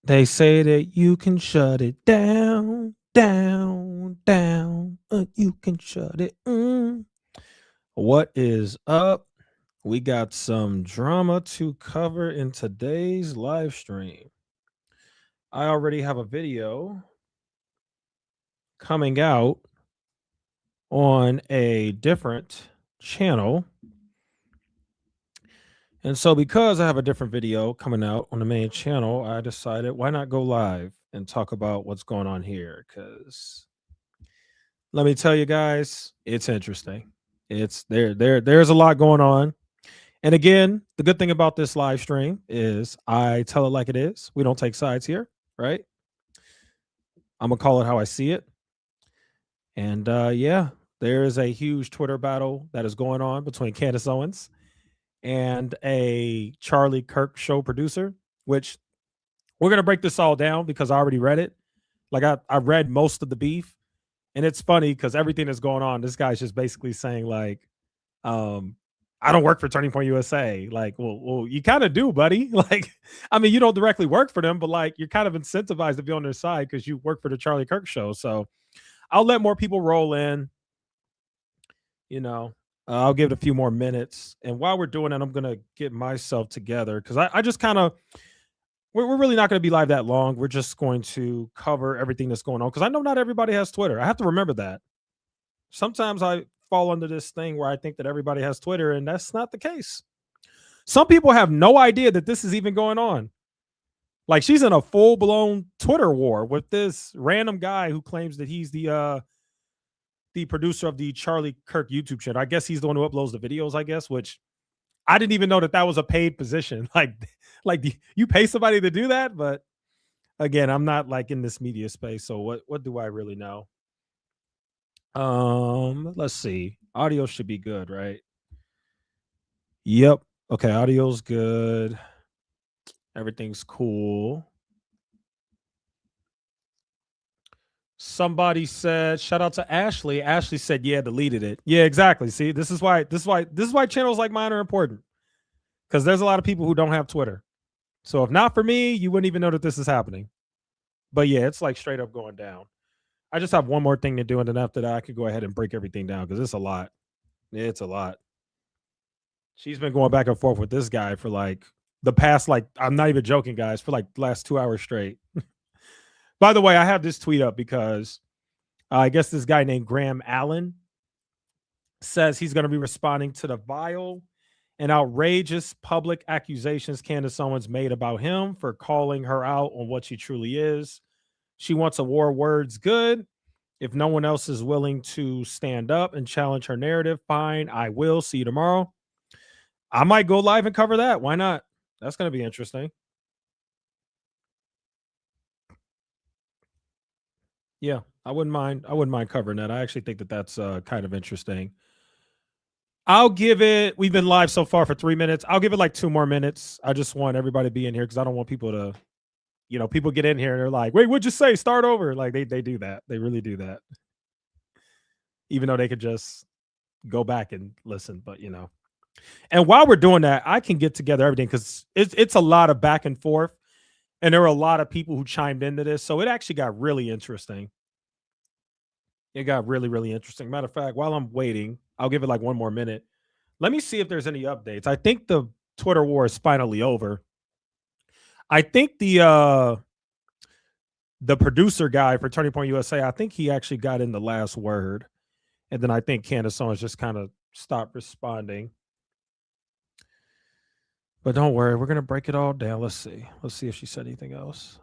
They say that you can shut it down, down. You can shut it. What is up? We got some drama to cover in today's live stream. I already have a video coming out on a different channel. And so, because I have a different video coming out on the main channel, I decided why not go live and talk about what's going on here? Because let me tell you guys, it's interesting. There's a lot going on. And again, the good thing about this live stream is I tell it like it is. We don't take sides here, right? I'm gonna call it how I see it. And yeah, there is a huge Twitter battle that is going on between Candace Owens and a Charlie Kirk show producer, which we're gonna break this all down because I already read it. Like I read most of the beef. And it's funny because everything that's going on, this guy's just basically saying like, I don't work for Turning Point USA. Like, well, you kind of do, buddy. Like, I mean, you don't directly work for them, but like, you're kind of incentivized to be on their side because you work for the Charlie Kirk show. So I'll let more people roll in. You know, I'll give it a few more minutes. And while we're doing that, I'm gonna get myself together because I just kind of we're really not going to be live that long. We're just going to cover everything that's going on because I know not everybody has Twitter. I have to remember that. Sometimes I fall under this thing where I think that everybody has Twitter, and that's not the case. Some people have no idea that this is even going on. Like she's in a full-blown Twitter war with this random guy who claims that he's the producer of the Charlie Kirk YouTube channel. I guess he's the one who uploads the videos, I guess, which I didn't even know that was a paid position. Like you pay somebody to do that, but again, I'm not like in this media space, so what do I really know? Let's see. Audio should be good, right? Yep. Okay, audio's good. Everything's cool. Somebody said, shout out to Ashley. Ashley said, yeah, deleted it. Yeah, exactly. See, this is why channels like mine are important. Because there's a lot of people who don't have Twitter. So if not for me, you wouldn't even know that this is happening. But yeah, it's like straight up going down. I just have one more thing to do, and then after that, I could go ahead and break everything down because it's a lot. It's a lot. She's been going back and forth with this guy for like the past, like, I'm not even joking, guys, for like the last 2 hours straight. By the way, I have this tweet up because I guess this guy named Graham Allen says he's going to be responding to the vile and outrageous public accusations Candace Owens made about him for calling her out on what she truly is. She wants a war words good. If no one else is willing to stand up and challenge her narrative, fine, I will. See you tomorrow. I might go live and cover that. Why not? That's going to be interesting. Yeah, I wouldn't mind. I wouldn't mind covering that. I actually think that that's kind of interesting. I'll give it. We've been live so far for 3 minutes. I'll give it like 2 more minutes. I just want everybody to be in here because I don't want people to, people get in here and they're like, "Wait, what'd you say? Start over." Like they do that. They really do that. Even though they could just go back and listen, but And while we're doing that, I can get together everything because it's a lot of back and forth, and there were a lot of people who chimed into this, so it actually got really interesting. It got really, really interesting. Matter of fact, while I'm waiting, I'll give it like 1 more minute. Let me see if there's any updates. I think the Twitter war is finally over. I think the producer guy for Turning Point USA, I think he actually got in the last word, and then I think Candace Owens just kind of stopped responding. But don't worry, we're gonna break it all down. Let's see. Let's see if she said anything else.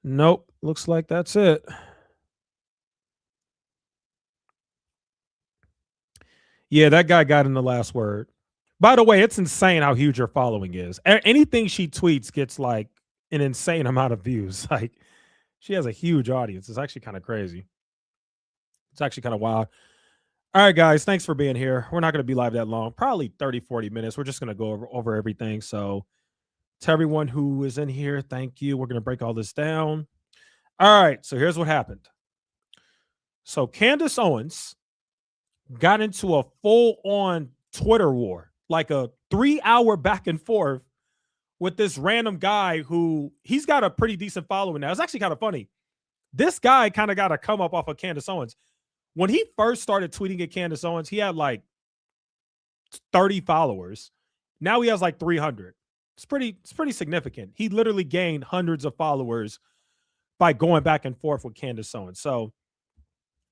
Nope. Looks like that's it. Yeah, that guy got in the last word. By the way, it's insane how huge her following is. Anything she tweets gets like an insane amount of views. Like she has a huge audience. It's actually kind of crazy. It's actually kind of wild. All right, guys, thanks for being here. We're not going to be live that long, probably 30, 40 minutes. We're just going to go over everything. So to everyone who is in here, thank you. We're going to break all this down. All right, so here's what happened. So Candace Owens got into a full-on Twitter war, like a 3-hour back and forth with this random guy who he's got a pretty decent following now. It's actually kind of funny. This guy kind of got a come up off of Candace Owens. When he first started tweeting at Candace Owens, he had like 30 followers. Now he has like 300. It's pretty significant. He literally gained hundreds of followers by going back and forth with Candace Owens. So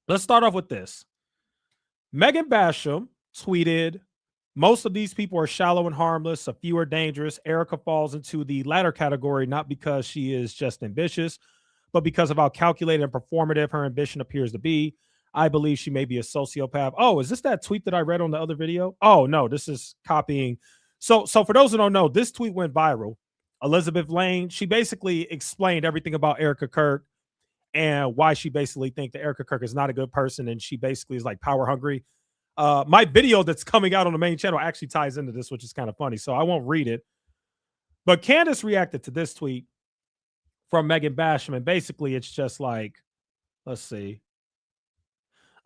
let's start off with this. Megan Basham tweeted, most of these people are shallow and harmless. A few are dangerous. Erica falls into the latter category, not because she is just ambitious, but because of how calculated and performative her ambition appears to be. I believe she may be a sociopath. Oh, is this that tweet that I read on the other video? Oh, no, this is copying. So for those who don't know, this tweet went viral. Elizabeth Lane, she basically explained everything about Erica Kirk and why she basically thinks that Erica Kirk is not a good person, and she basically is like power hungry. My video that's coming out on the main channel actually ties into this, which is kind of funny, so I won't read it. But Candace reacted to this tweet from Megan Basham, and basically it's just like, let's see.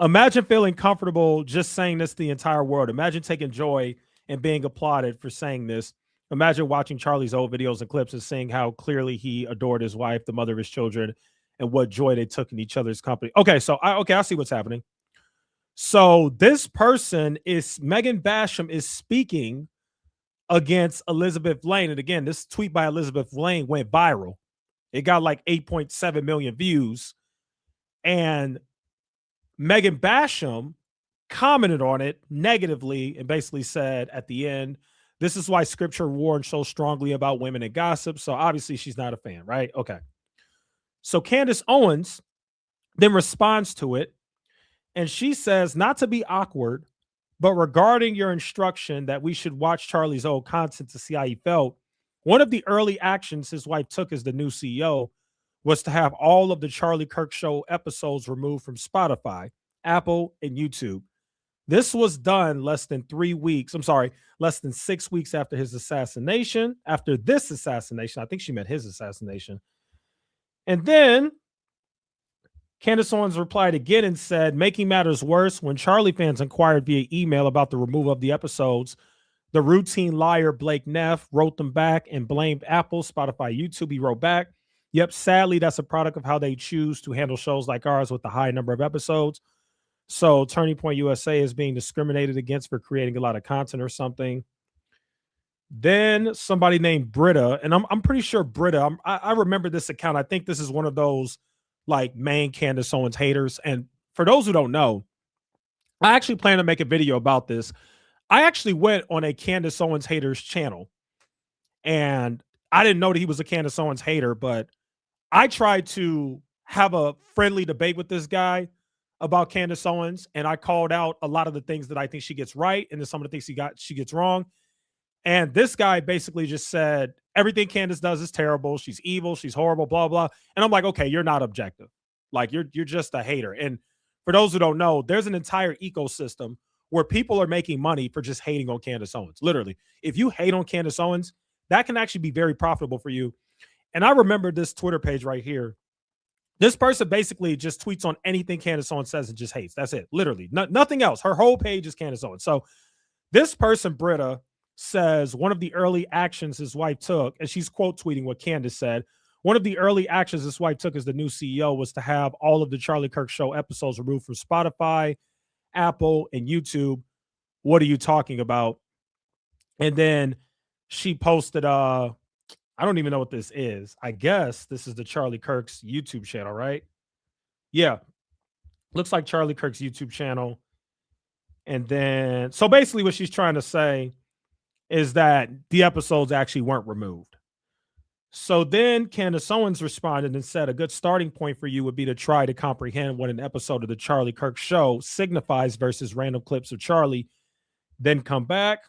Imagine feeling comfortable just saying this to the entire world. Imagine taking joy and being applauded for saying this. Imagine watching Charlie's old videos and clips and seeing how clearly he adored his wife, the mother of his children, and what joy they took in each other's company. Okay, so I see what's happening. So this person is, Megan Basham is speaking against Elizabeth Lane. And again, this tweet by Elizabeth Lane went viral. It got like 8.7 million views. And Megan Basham commented on it negatively and basically said at the end, this is why scripture warns so strongly about women and gossip. So obviously she's not a fan, right? Okay. So Candace Owens then responds to it, and she says, not to be awkward, but regarding your instruction that we should watch Charlie's old content to see how he felt, one of the early actions his wife took as the new CEO was to have all of the Charlie Kirk Show episodes removed from Spotify, Apple, and YouTube. This was done less than 6 weeks after his assassination. After this assassination, I think she meant his assassination. And then Candace Owens replied again and said, making matters worse, when Charlie fans inquired via email about the removal of the episodes, the routine liar Blake Neff wrote them back and blamed Apple, Spotify, YouTube. He wrote back, yep, sadly, that's a product of how they choose to handle shows like ours with a high number of episodes. So Turning Point USA is being discriminated against for creating a lot of content or something. Then somebody named Britta, and I'm pretty sure Britta, I remember this account. I think this is one of those like main Candace Owens haters. And for those who don't know, I actually plan to make a video about this. I actually went on a Candace Owens haters channel, and I didn't know that he was a Candace Owens hater, but I tried to have a friendly debate with this guy about Candace Owens, and I called out a lot of the things that I think she gets right and then some of the things she gets wrong. And this guy basically just said, everything Candace does is terrible. She's evil. She's horrible, blah, blah. And I'm like, okay, you're not objective. Like you're just a hater. And for those who don't know, there's an entire ecosystem where people are making money for just hating on Candace Owens. Literally, if you hate on Candace Owens, that can actually be very profitable for you. And I remember this Twitter page right here. This person basically just tweets on anything Candace Owens says and just hates. That's it. Literally, nothing else. Her whole page is Candace Owens. So this person, Britta, says one of the early actions his wife took, and she's quote tweeting what Candace said, one of the early actions his wife took as the new CEO was to have all of the Charlie Kirk Show episodes removed from Spotify, Apple, and YouTube. What are you talking about? And then she posted, I don't even know what this is. I guess this is the Charlie Kirk's YouTube channel, right? Yeah. Looks like Charlie Kirk's YouTube channel. And then, so basically what she's trying to say is that the episodes actually weren't removed. So then Candace Owens responded and said, a good starting point for you would be to try to comprehend what an episode of the Charlie Kirk Show signifies versus random clips of Charlie, then come back.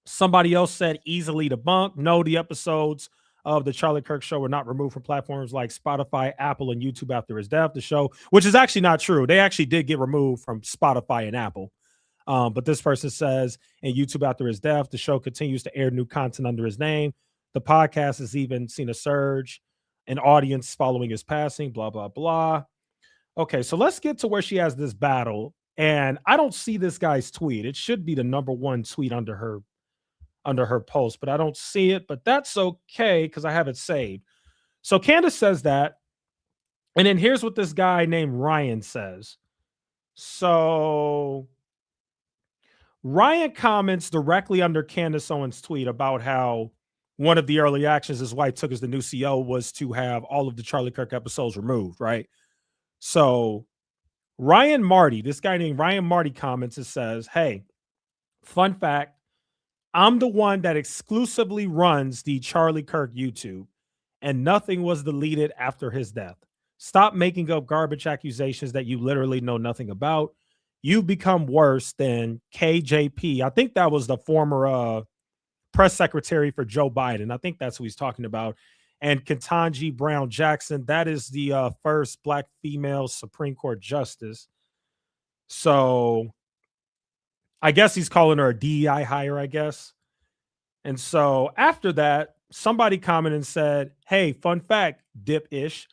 Somebody else said easily debunked. No, the episodes of the Charlie Kirk Show were not removed from platforms like Spotify, Apple, and YouTube after his death. The show, which is actually not true. They actually did get removed from Spotify and Apple. But this person says, and YouTube after his death, the show continues to air new content under his name. The podcast has even seen a surge in audience following his passing, blah, blah, blah. Okay, so let's get to where she has this battle. And I don't see this guy's tweet. It should be the #1 tweet under under her post, but I don't see it. But that's okay because I have it saved. So Candace says that. And then here's what this guy named Ryan says. So Ryan comments directly under Candace Owens' tweet about how one of the early actions his wife took as the new CEO was to have all of the Charlie Kirk episodes removed, right? So Ryan Marty, this guy named Ryan Marty comments and says, hey, fun fact, I'm the one that exclusively runs the Charlie Kirk YouTube, and nothing was deleted after his death. Stop making up garbage accusations that you literally know nothing about. You become worse than KJP. I think that was the former press secretary for Joe Biden. I think that's who he's talking about. And Ketanji Brown Jackson, that is the first Black female Supreme Court justice. So I guess he's calling her a DEI hire, I guess. And so after that, somebody commented and said, hey, fun fact, dip-ish,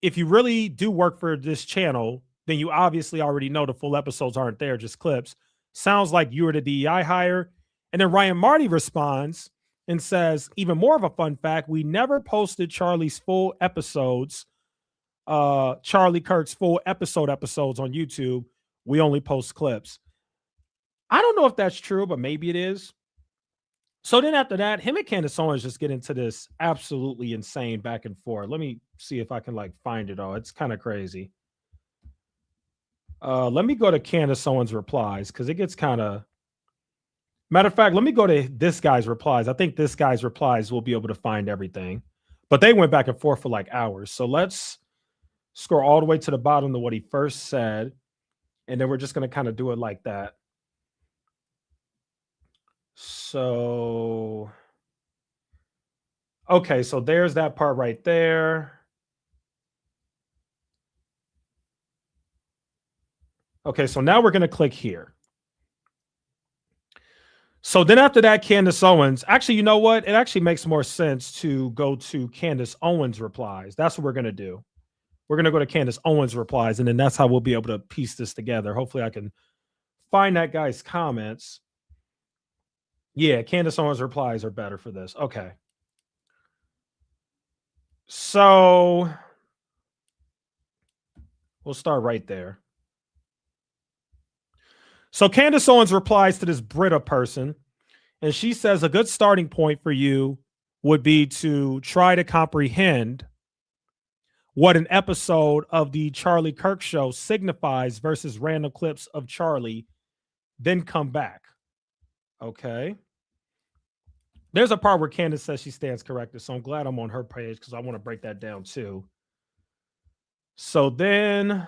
if you really do work for this channel, then you obviously already know the full episodes aren't there, just clips. Sounds like you were the DEI hire. And then Ryan Marty responds and says, even more of a fun fact, we never posted Charlie's full episodes, Charlie Kirk's full episodes on YouTube. We only post clips. I don't know if that's true, but maybe it is. So then after that, him and Candace Owens just get into this absolutely insane back and forth. Let me see if I can like find it all. It's kind of crazy. Let me go to Candace Owens' replies because it gets kind of. Matter of fact, let me go to this guy's replies. I think this guy's replies will be able to find everything. But they went back and forth for like hours. So let's scroll all the way to the bottom to what he first said. And then we're just going to kind of do it like that. So, okay, so there's that part right there. Okay, so now we're going to click here. So then after that, Candace Owens, actually, you know what? It actually makes more sense to go to Candace Owens' replies. That's what we're going to do. We're going to go to Candace Owens' replies, and then that's how we'll be able to piece this together. Hopefully I can find that guy's comments. Yeah, Candace Owens' replies are better for this. Okay. So we'll start right there. So Candace Owens replies to this Brita person, and she says a good starting point for you would be to try to comprehend what an episode of the Charlie Kirk show signifies versus random clips of Charlie, then come back. Okay. There's a part where Candace says she stands corrected, so I'm glad I'm on her page because I want to break that down too. So then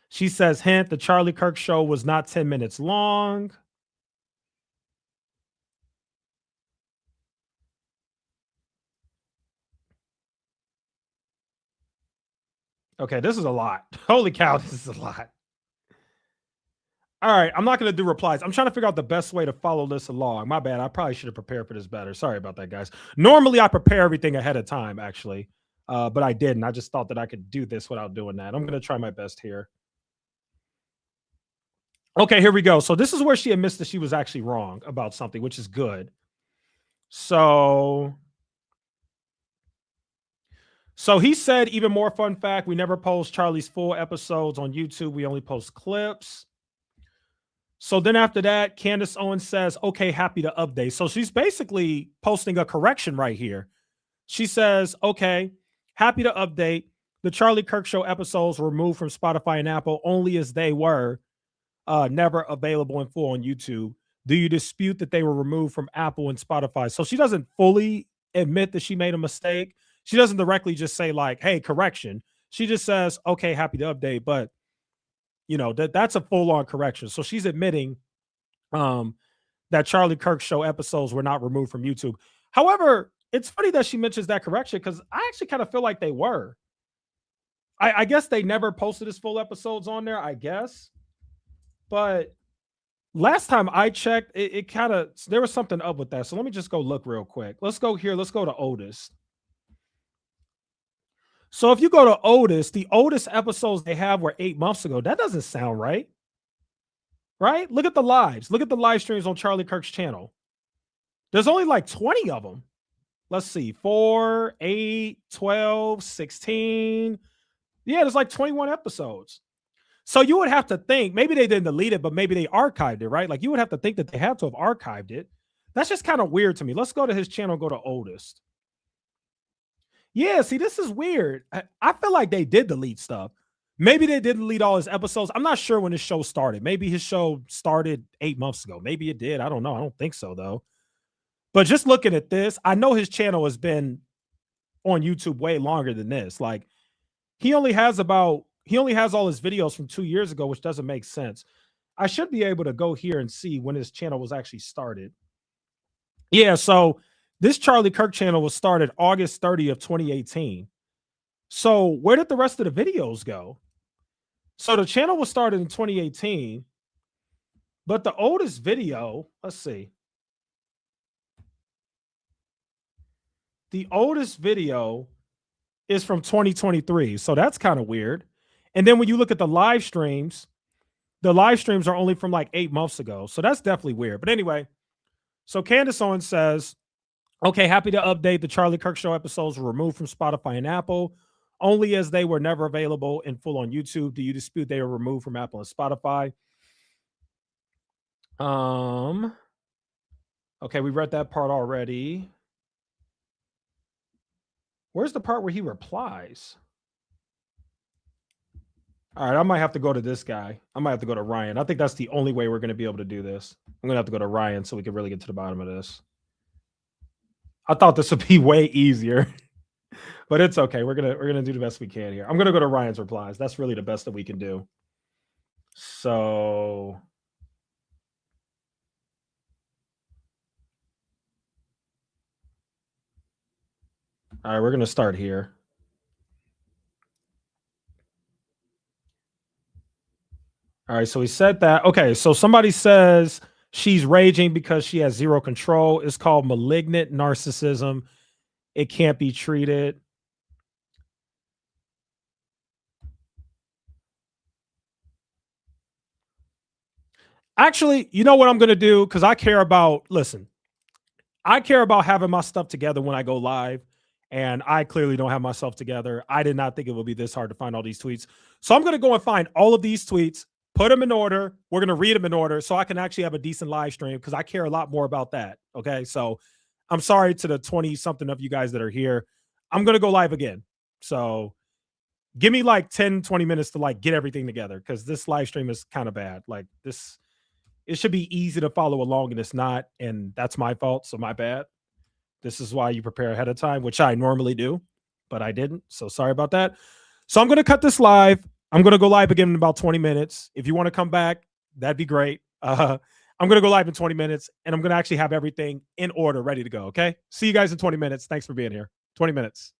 she says, hint, the Charlie Kirk show was not 10 minutes long. Okay, this is a lot. Holy cow, this is a lot. All right, I'm not going to do replies. I'm trying to figure out the best way to follow this along. My bad. I probably should have prepared for this better. Sorry about that, guys. Normally, I prepare everything ahead of time, actually, but I didn't. I just thought that I could do this without doing that. I'm going to try my best here. Okay, here we go. So this is where she admits that she was actually wrong about something, which is good. So he said, even more fun fact, we never post Charlie's full episodes on YouTube. We only post clips. So then after that, Candace Owens says, okay, happy to update. So she's basically posting a correction right here. She says, okay, happy to update. The Charlie Kirk show episodes were removed from Spotify and Apple only as they were never available in full on YouTube. Do you dispute that they were removed from Apple and Spotify? So she doesn't fully admit that she made a mistake. She doesn't directly just say like, hey, correction. She just says, okay, happy to update. But you know, that's a full-on correction. So she's admitting that Charlie Kirk show episodes were not removed from YouTube. However, it's funny that she mentions that correction because I actually kind of feel like they were. I guess they never posted his full episodes on there, I guess. But last time I checked, it kind of, there was something up with that. So let me just go look real quick. Let's go here. Let's go to Otis. So if you go to Otis, the Otis episodes they have were 8 months ago. That doesn't sound right. Right? Look at the lives. Look at the live streams on Charlie Kirk's channel. There's only like 20 of them. Let's see, 4, 8, 12, 16. Yeah, there's like 21 episodes. So you would have to think maybe they didn't delete it, but maybe they archived it, right? Like you would have to think that they had to have archived it. That's just kind of weird to me. Let's go to his channel, go to oldest. Yeah, see, this is weird. I feel like they did delete stuff. Maybe they did delete all his episodes. I'm not sure when his show started. Maybe his show started 8 months ago. Maybe it did. I don't know. I don't think so, though. But just looking at this, I know his channel has been on YouTube way longer than this. Like he only has all his videos from 2 years ago, which doesn't make sense. I should be able to go here and see when his channel was actually started. Yeah, so this Charlie Kirk channel was started August 30th, 2018. So where did the rest of the videos go? So the channel was started in 2018, but the oldest video, let's see. The oldest video is from 2023. So that's kind of weird. And then when you look at the live streams are only from like 8 months ago. So that's definitely weird. But anyway, so Candace Owens says, okay, happy to update. The Charlie Kirk Show episodes were removed from Spotify and Apple only as they were never available in full on YouTube. Do you dispute they were removed from Apple and Spotify? Okay, we read that part already. Where's the part where he replies? All right, I might have to go to this guy. I might have to go to Ryan. I think that's the only way we're going to be able to do this. I'm going to have to go to Ryan so we can really get to the bottom of this. I thought this would be way easier, but it's okay. We're gonna do the best we can here. I'm gonna go to Ryan's replies. That's really the best that we can do. So all right, we're gonna start here. All right, so he said that. Okay, so somebody says she's raging because she has zero control. It's called malignant narcissism. It can't be treated. Actually, you know what I'm going to do? Because I care about having my stuff together when I go live. And I clearly don't have myself together. I did not think it would be this hard to find all these tweets. So I'm going to go and find all of these tweets, put them in order. We're going to read them in order so I can actually have a decent live stream because I care a lot more about that. Okay. So I'm sorry to the 20 something of you guys that are here. I'm going to go live again. So give me like 10, 20 minutes to like get everything together because this live stream is kind of bad. Like this, it should be easy to follow along and it's not. And that's my fault. So my bad. This is why you prepare ahead of time, which I normally do, but I didn't. So sorry about that. So I'm going to cut this live. I'm going to go live again in about 20 minutes. If you want to come back, that'd be great. I'm going to go live in 20 minutes and I'm going to actually have everything in order, ready to go. Okay. See you guys in 20 minutes. Thanks for being here. 20 minutes.